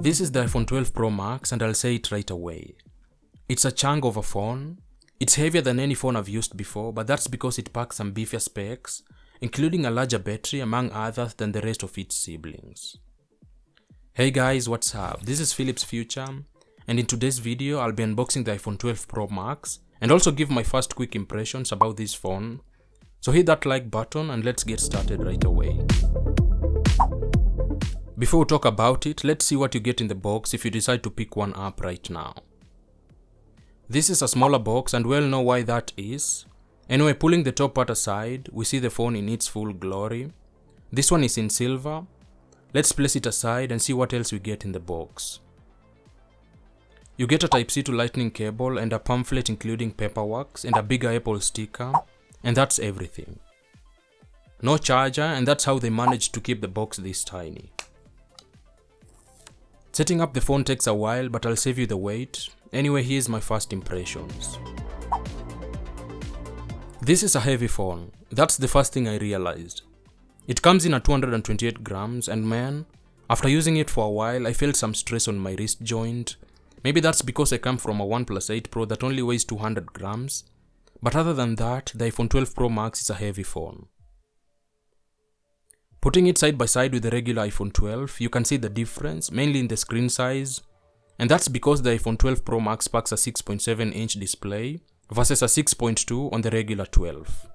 This is the iPhone 12 Pro Max and I'll say it right away. It's a chunk of a phone. It's heavier than any phone I've used before, but that's because it packs some beefier specs, including a larger battery among others than the rest of its siblings. Hey guys, what's up? This is Philip's Future, and in today's video I'll be unboxing the iPhone 12 Pro Max and also give my first quick impressions about this phone. So hit that like button and let's get started right away. Before we talk about it, let's see what you get in the box if you decide to pick one up right now. This is a smaller box and we'll know why that is. Anyway, pulling the top part aside, we see the phone in its full glory. This one is in silver. Let's place it aside and see what else we get in the box. You get a Type-C to Lightning cable and a pamphlet including paperwork and a bigger Apple sticker, and that's everything. No charger, and that's how they managed to keep the box this tiny. Setting up the phone takes a while, but I'll save you the wait. Anyway, here's my first impressions. This is a heavy phone. That's the first thing I realized. It comes in at 228 grams and man, after using it for a while, I felt some stress on my wrist joint. Maybe that's because I come from a OnePlus 8 Pro that only weighs 200 grams. But other than that, the iPhone 12 Pro Max is a heavy phone. Putting it side by side with the regular iPhone 12, you can see the difference, mainly in the screen size. And that's because the iPhone 12 Pro Max packs a 6.7-inch display versus a 6.2 on the regular 12.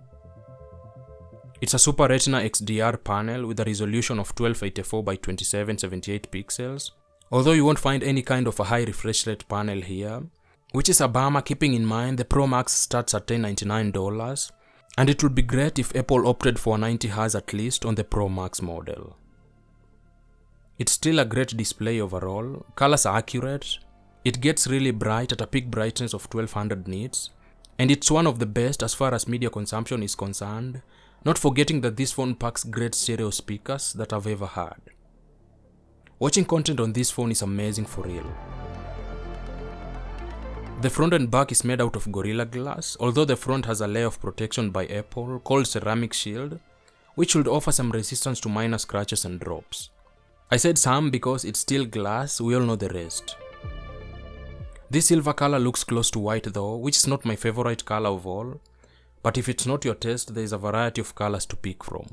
It's a Super Retina XDR panel with a resolution of 1284 by 2778 pixels, although you won't find any kind of a high refresh rate panel here, which is a bummer keeping in mind the Pro Max starts at $1099, and it would be great if Apple opted for 90Hz at least on the Pro Max model. It's still a great display overall, colors are accurate, it gets really bright at a peak brightness of 1200 nits, and it's one of the best as far as media consumption is concerned, not forgetting that this phone packs great stereo speakers that I've ever had. Watching content on this phone is amazing for real. The front and back is made out of Gorilla Glass, although the front has a layer of protection by Apple called Ceramic Shield, which should offer some resistance to minor scratches and drops. I said some because it's still glass, we all know the rest. This silver color looks close to white though, which is not my favorite color of all, but if it's not your taste, there is a variety of colors to pick from.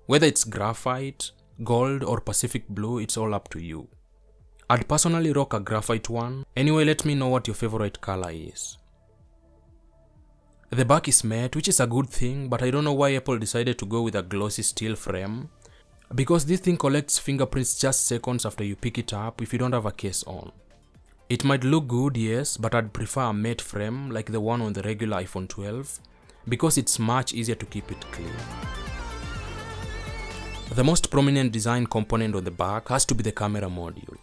Whether it's graphite, gold or Pacific blue, it's all up to you. I'd personally rock a graphite one. Anyway, let me know what your favorite color is. The back is matte, which is a good thing, but I don't know why Apple decided to go with a glossy steel frame, because this thing collects fingerprints just seconds after you pick it up if you don't have a case on. It might look good, yes, but I'd prefer a matte frame like the one on the regular iPhone 12, because it's much easier to keep it clean. The most prominent design component on the back has to be the camera module.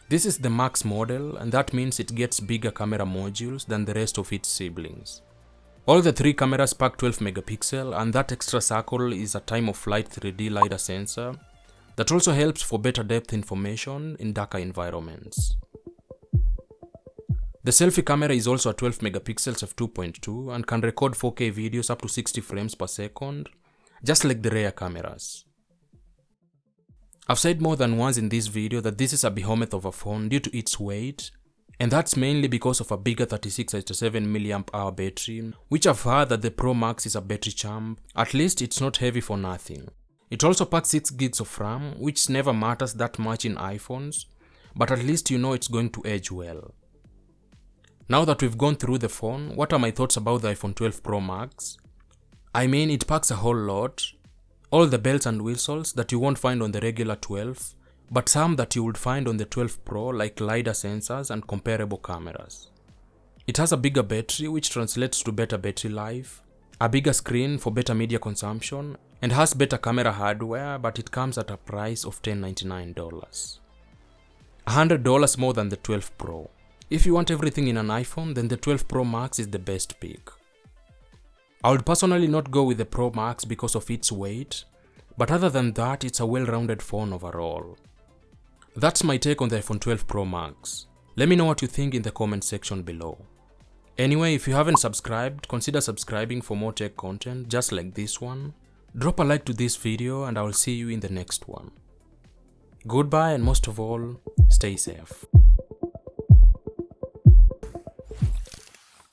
This is the Max model, and that means it gets bigger camera modules than the rest of its siblings. All the three cameras pack 12 megapixel, and that extra circle is a time-of-flight 3D LiDAR sensor that also helps for better depth information in darker environments. The selfie camera is also a 12 megapixels f2.2 and can record 4K videos up to 60 frames per second, just like the rear cameras. I've said more than once in this video that this is a behemoth of a phone due to its weight, and that's mainly because of a bigger 3687 mAh battery, which I've heard that the Pro Max is a battery champ. At least it's not heavy for nothing. It also packs 6 gigs of RAM, which never matters that much in iPhones, but at least you know it's going to age well. Now that we've gone through the phone, what are my thoughts about the iPhone 12 Pro Max? I mean, it packs a whole lot. All the bells and whistles that you won't find on the regular 12, but some that you would find on the 12 Pro like LiDAR sensors and comparable cameras. It has a bigger battery which translates to better battery life, a bigger screen for better media consumption, and has better camera hardware, but it comes at a price of $1099. $100 more than the 12 Pro. If you want everything in an iPhone, then the 12 Pro Max is the best pick. I would personally not go with the Pro Max because of its weight, but other than that, it's a well-rounded phone overall. That's my take on the iPhone 12 Pro Max. Let me know what you think in the comment section below. Anyway, if you haven't subscribed, consider subscribing for more tech content just like this one. Drop a like to this video and I will see you in the next one. Goodbye, and most of all, stay safe.